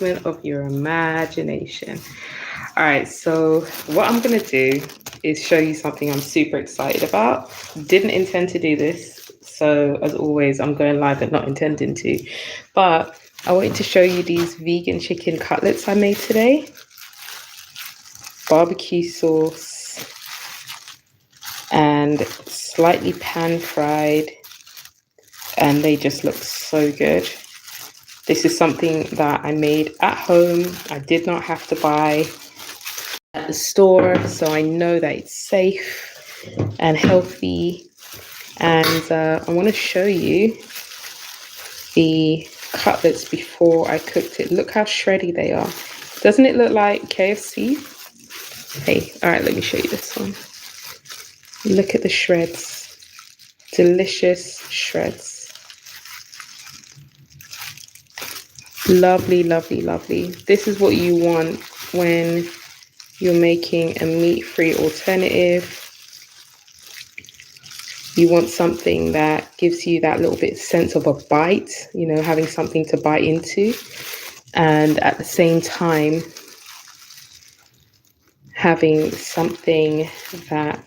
of your imagination. All right, so what I'm gonna do is show you something I'm super excited about. Didn't intend to do this, so as always, I'm going live and not intending to. But I wanted to show you these vegan chicken cutlets I made today. Barbecue sauce and slightly pan fried, and they just look so good. This is something that I made at home. I did not have to buy at the store, so I know that it's safe and healthy. And I want to show you the cutlets before I cooked it. Look how shreddy they are. Doesn't it look like KFC? Hey, all right, let me show you this one. Look at the shreds. Delicious shreds. Lovely, lovely, lovely. This is what you want when you're making a meat-free alternative. You want something that gives you that little bit sense of a bite, you know, having something to bite into, and at the same time having something that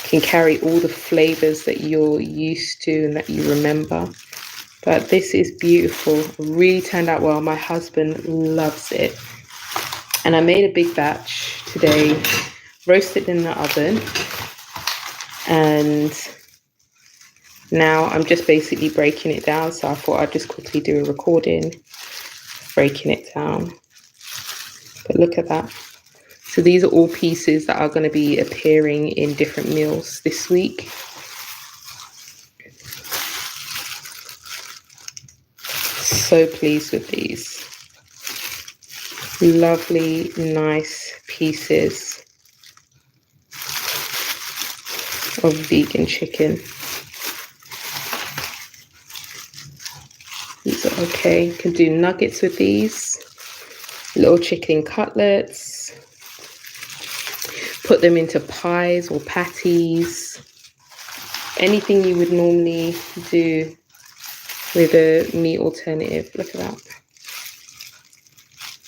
can carry all the flavors that you're used to and that you remember. But this is beautiful. It really turned out well. My husband loves it. And I made a big batch today, roasted in the oven. And now I'm just basically breaking it down. So I thought I'd just quickly do a recording, breaking it down. But look at that. So these are all pieces that are going to be appearing in different meals this week. So pleased with these. Lovely, nice pieces of vegan chicken. These are okay. You can do nuggets with these. Little chicken cutlets. Put them into pies or patties. Anything you would normally do with a meat alternative. Look at that.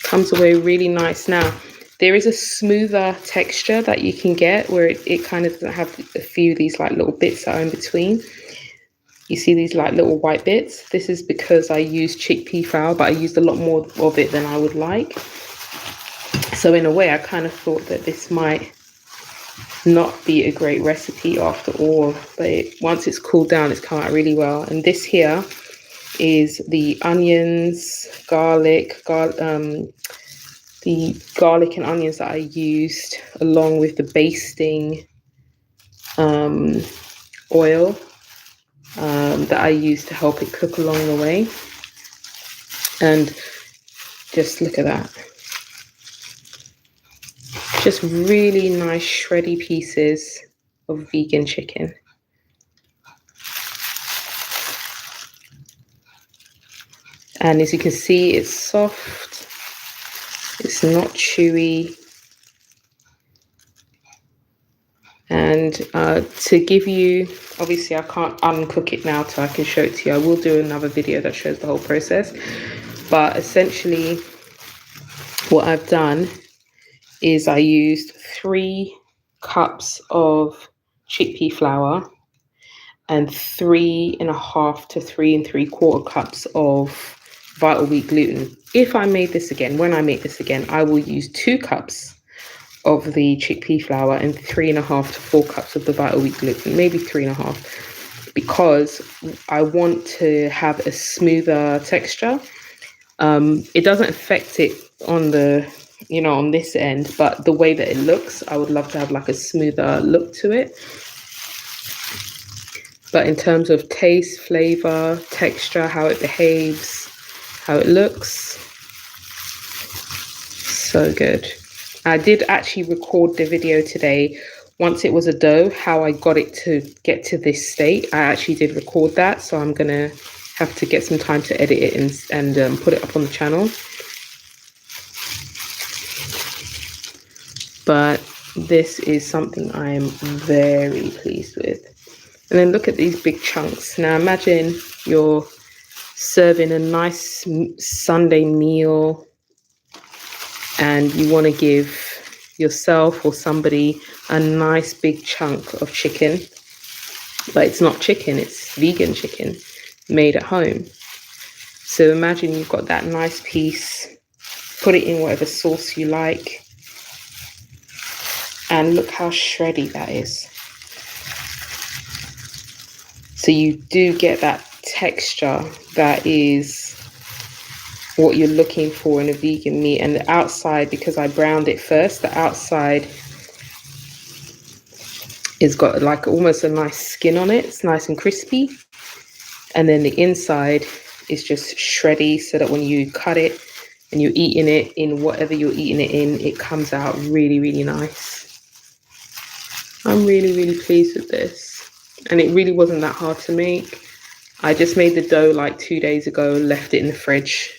Comes away really nice. Now, there is a smoother texture that you can get where it kind of doesn't have a few of these like little bits that are in between. You see these like little white bits? This is because I used chickpea flour, but I used a lot more of it than I would like. So in a way, I kind of thought that this might not be a great recipe after all, but once it's cooled down, it's come out really well. And this here is the onions, the garlic and onions that I used, along with the basting oil that I used to help it cook along the way. And just look at that. Just really nice shreddy pieces of vegan chicken. And as you can see, it's soft, it's not chewy. And to give you, obviously I can't uncook it now so I can show it to you. I will do another video that shows the whole process. But essentially what I've done is I used 3 cups of chickpea flour and 3.5 to 3 3/4 cups of vital wheat gluten. If I made this again, when I make this again, I will use 2 cups of the chickpea flour and 3.5 to 4 cups of the vital wheat gluten, maybe 3.5, because I want to have a smoother texture. It doesn't affect it on the, you know, on this end, but the way that it looks, I would love to have like a smoother look to it. But in terms of taste, flavor, texture, how it behaves, how it looks, so good. I did actually record the video today once it was a dough, how I got it to get to this state. I actually did record that, so I'm gonna have to get some time to edit it and put it up on the channel. But this is something I am very pleased with. And then look at these big chunks. Now imagine you're serving a nice Sunday meal and you want to give yourself or somebody a nice big chunk of chicken, but it's not chicken, it's vegan chicken made at home. So imagine you've got that nice piece, put it in whatever sauce you like, and look how shreddy that is. So you do get that texture that is what you're looking for in a vegan meat. And the outside, because I browned it first, the outside is got like almost a nice skin on it. It's nice and crispy. And then the inside is just shreddy, so that when you cut it and you're eating it in whatever you're eating it in, it comes out really, really nice. I'm really, really pleased with this. And it really wasn't that hard to make. I just made the dough like 2 days ago, left it in the fridge.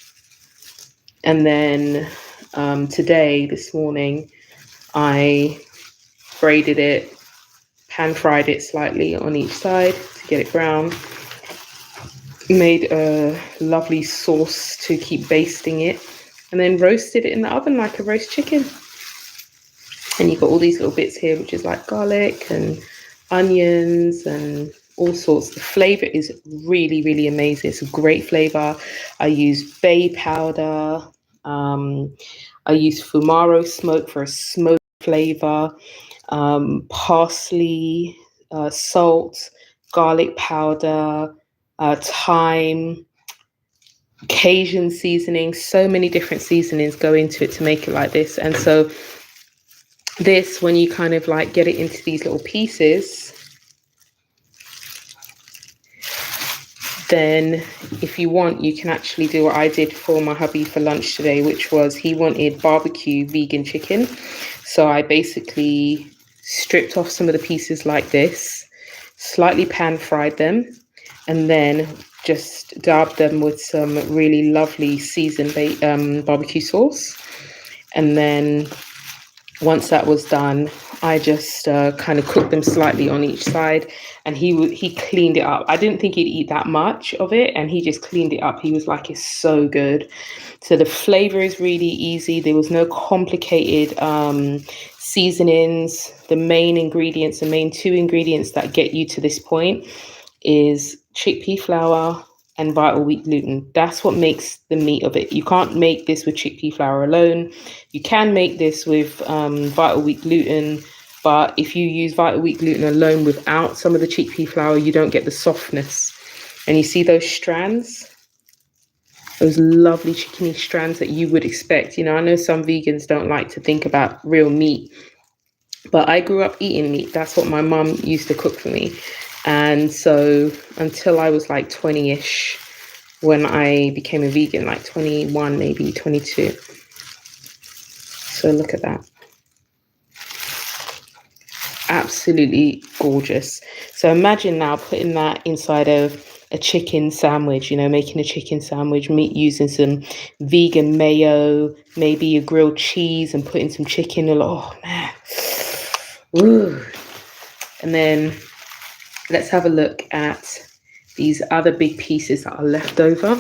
And then this morning, I braided it, pan fried it slightly on each side to get it brown. Made a lovely sauce to keep basting it, and then roasted it in the oven like a roast chicken. And you've got all these little bits here, which is like garlic and onions and all sorts. The flavor is really, really amazing. It's a great flavor. I use bay powder. I use Fumaro smoke for a smoke flavor. Parsley, salt, garlic powder, thyme, Cajun seasoning. So many different seasonings go into it to make it like this. And so this, when you kind of like get it into these little pieces, then if you want, you can actually do what I did for my hubby for lunch today, which was he wanted barbecue vegan chicken. So I basically stripped off some of the pieces like this, slightly pan fried them, and then just dabbed them with some really lovely seasoned barbecue sauce. And then once that was done, I just kind of cooked them slightly on each side, and he cleaned it up. I didn't think he'd eat that much of it, and he just cleaned it up. He was like, it's so good. So the flavor is really easy. There was no complicated seasonings. The main ingredients, the main two ingredients that get you to this point is chickpea flour and vital wheat gluten. That's what makes the meat of it. You can't make this with chickpea flour alone. You can make this with vital wheat gluten, but if you use vital wheat gluten alone without some of the chickpea flour, you don't get the softness. And you see those strands? Those lovely chickeny strands that you would expect. You know, I know some vegans don't like to think about real meat, but I grew up eating meat. That's what my mum used to cook for me. And so until I was like 20-ish, when I became a vegan, like 21, maybe 22. So look at that. Absolutely gorgeous. So imagine now putting that inside of a chicken sandwich, you know, making a chicken sandwich, meat using some vegan mayo, maybe a grilled cheese, and putting some chicken. Oh man. Ooh. And then let's have a look at these other big pieces that are left over.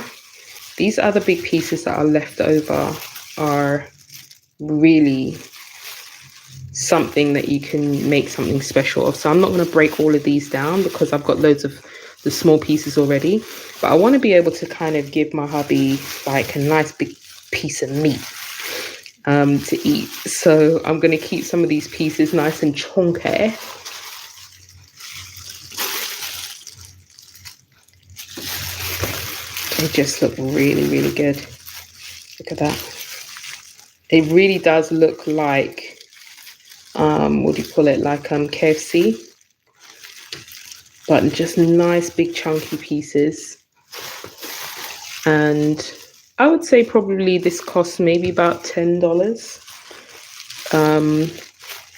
These other big pieces that are left over are really something that you can make something special of. So I'm not going to break all of these down because I've got loads of the small pieces already. But I want to be able to kind of give my hubby like a nice big piece of meat to eat. So I'm going to keep some of these pieces nice and chunky. They just look really, really good. Look at that. It really does look like, what do you call it? Like KFC. But just nice, big, chunky pieces. And I would say probably this costs maybe about $10.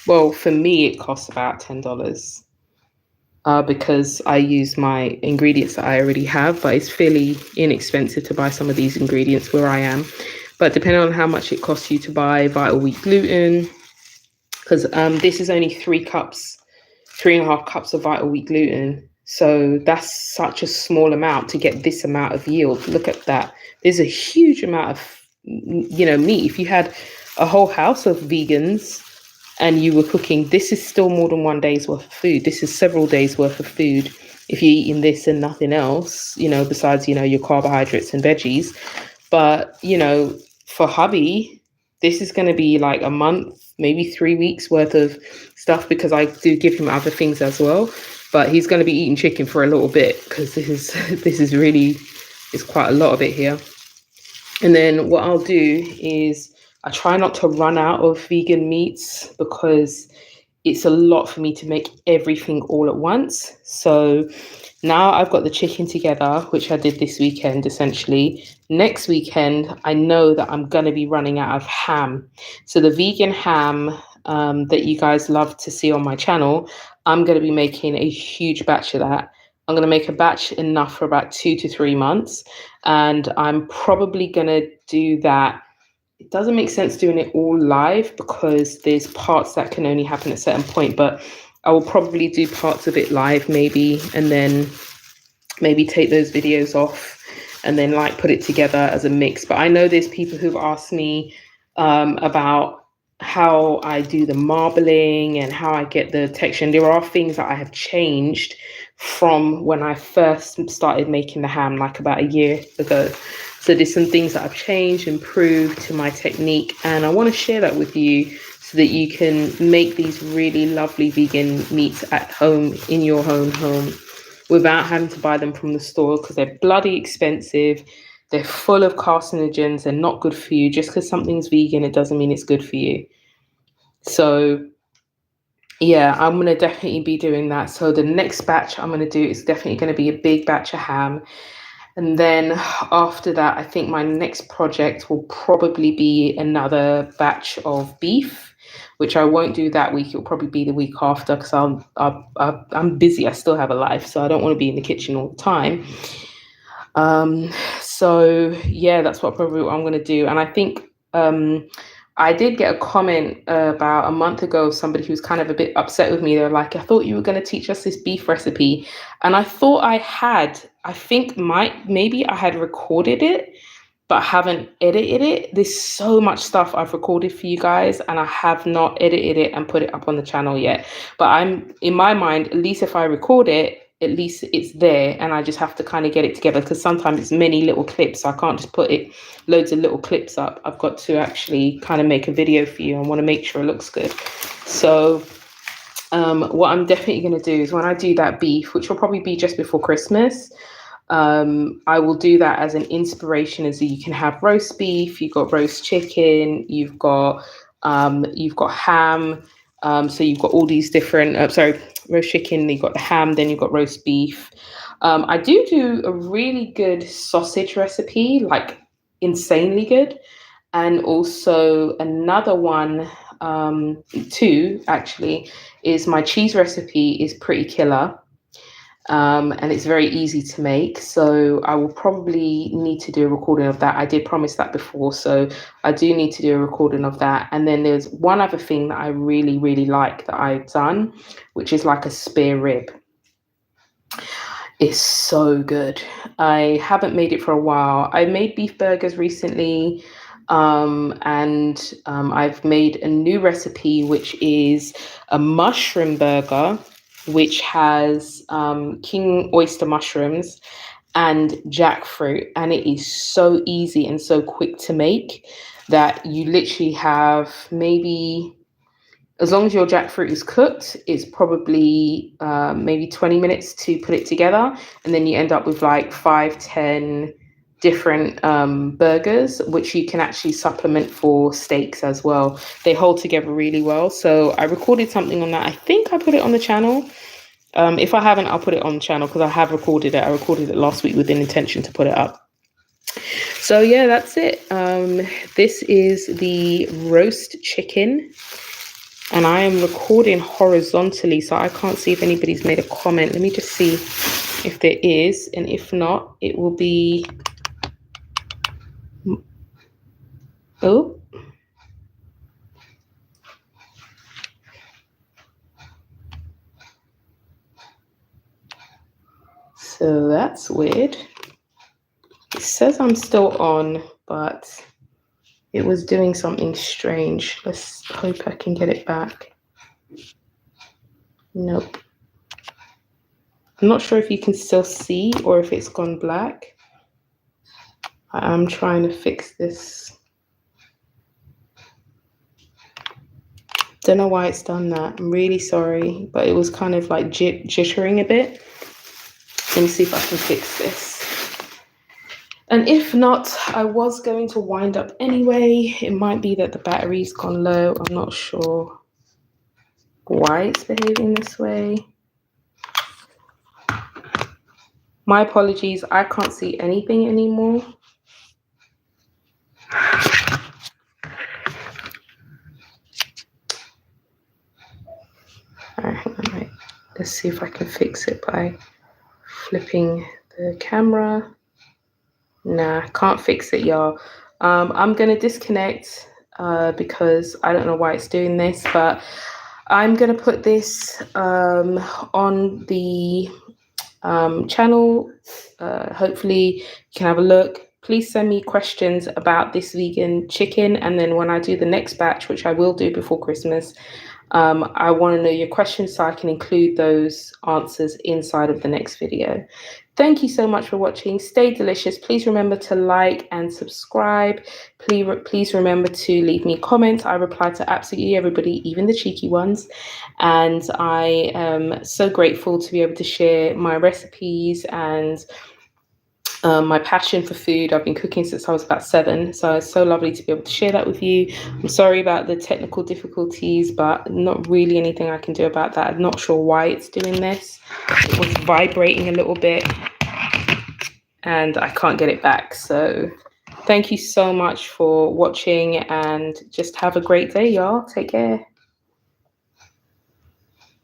Well, for me, it costs about $10. Because I use my ingredients that I already have, but it's fairly inexpensive to buy some of these ingredients where I am. But depending on how much it costs you to buy vital wheat gluten, because this is only 3.5 cups of vital wheat gluten. So that's such a small amount to get this amount of yield. Look at that. There's a huge amount of, you know, meat. If you had a whole house of vegans and you were cooking, this is still more than 1 day's worth of food. This is several days worth of food if you're eating this and nothing else, besides, your carbohydrates and veggies. But, for hubby, this is going to be like a month, maybe 3 weeks worth of stuff, because I do give him other things as well. But he's going to be eating chicken for a little bit, because this is really, it's quite a lot of it here. And then what I'll do is I try not to run out of vegan meats, because it's a lot for me to make everything all at once. So now I've got the chicken together, which I did this weekend essentially. Next weekend, I know that I'm going to be running out of ham. So the vegan ham that you guys love to see on my channel, I'm going to be making a huge batch of that. I'm going to make a batch enough for about 2 to 3 months. And I'm probably going to do that. It doesn't make sense doing it all live, because there's parts that can only happen at a certain point, but I will probably do parts of it live maybe, and then maybe take those videos off and then like put it together as a mix. But I know there's people who've asked me about how I do the marbling and how I get the texture. And there are things that I have changed from when I first started making the ham, like about a year ago. So there's some things that I've changed, improved to my technique, and I want to share that with you so that you can make these really lovely vegan meats at home, in your own home, without having to buy them from the store, because they're bloody expensive. They're full of carcinogens. They're not good for you. Just because something's vegan, it doesn't mean it's good for you. So yeah, I'm going to definitely be doing that. So the next batch I'm going to do is definitely going to be a big batch of ham. And then after that, I think my next project will probably be another batch of beef, which I won't do that week. It'll probably be the week after, because I'm busy. I still have a life, so I don't want to be in the kitchen all the time. So yeah, that's probably what I'm going to do. And I think I did get a comment about a month ago of somebody who was kind of a bit upset with me. They were like, I thought you were going to teach us this beef recipe. And I thought I think maybe I had recorded it, but I haven't edited it. There's so much stuff I've recorded for you guys, and I have not edited it and put it up on the channel yet. But I'm, in my mind, at least if I record it, at least it's there, and I just have to kind of get it together, because sometimes it's many little clips. So I can't just put loads of little clips up. I've got to actually kind of make a video for you. I want to make sure it looks good. So what I'm definitely going to do is, when I do that beef, which will probably be just before Christmas, I will do that as an inspiration. As you can have roast beef, you've got roast chicken, you've got ham. So you've got all these different, roast chicken, you've got the ham, then you've got roast beef. I do a really good sausage recipe, like insanely good. And also another one, two actually, is my cheese recipe is pretty killer. And it's very easy to make. So I will probably need to do a recording of that. I did promise that before, so I do need to do a recording of that. And then there's one other thing that I really, really like that I've done, which is like a spare rib. It's so good. I haven't made it for a while. I made beef burgers recently, and I've made a new recipe, which is a mushroom burger, which has king oyster mushrooms and jackfruit. And it is so easy and so quick to make that you literally have maybe, as long as your jackfruit is cooked, it's probably maybe 20 minutes to put it together. And then you end up with like 5-10 different burgers, which you can actually supplement for steaks as well. They hold together really well. So I recorded something on that. I think I put it on the channel. If I haven't, I'll put it on the channel, because I have recorded it. I recorded it last week with an intention to put it up. So yeah, that's it. This is the roast chicken. And I am recording horizontally, so I can't see if anybody's made a comment. Let me just see if there is. And if not, it will be... Oh. So that's weird. It says I'm still on, but it was doing something strange. Let's hope I can get it back. Nope. I'm not sure if you can still see or if it's gone black. I'm trying to fix this. Don't know why it's done that. I'm really sorry, but it was kind of like jittering a bit. Let me see if I can fix this. And if not, I was going to wind up anyway. It might be that the battery's gone low. I'm not sure why it's behaving this way. My apologies, I can't see anything anymore. Alright, let's see if I can fix it by flipping the camera. Nah, can't fix it, y'all. I'm gonna disconnect because I don't know why it's doing this, but I'm gonna put this on the channel. Hopefully you can have a look. Please send me questions about this vegan chicken, and then when I do the next batch, which I will do before Christmas, I want to know your questions so I can include those answers inside of the next video. Thank you so much for watching. Stay delicious. Please remember to like and subscribe. Please remember to leave me comments. I reply to absolutely everybody, even the cheeky ones. And I am so grateful to be able to share my recipes and my passion for food. I've been cooking since I was about 7, so it's so lovely to be able to share that with you. I'm sorry about the technical difficulties, but not really anything I can do about that. I'm not sure why it's doing this. It was vibrating a little bit and I can't get it back. So thank you so much for watching, and just have a great day, y'all. Take care.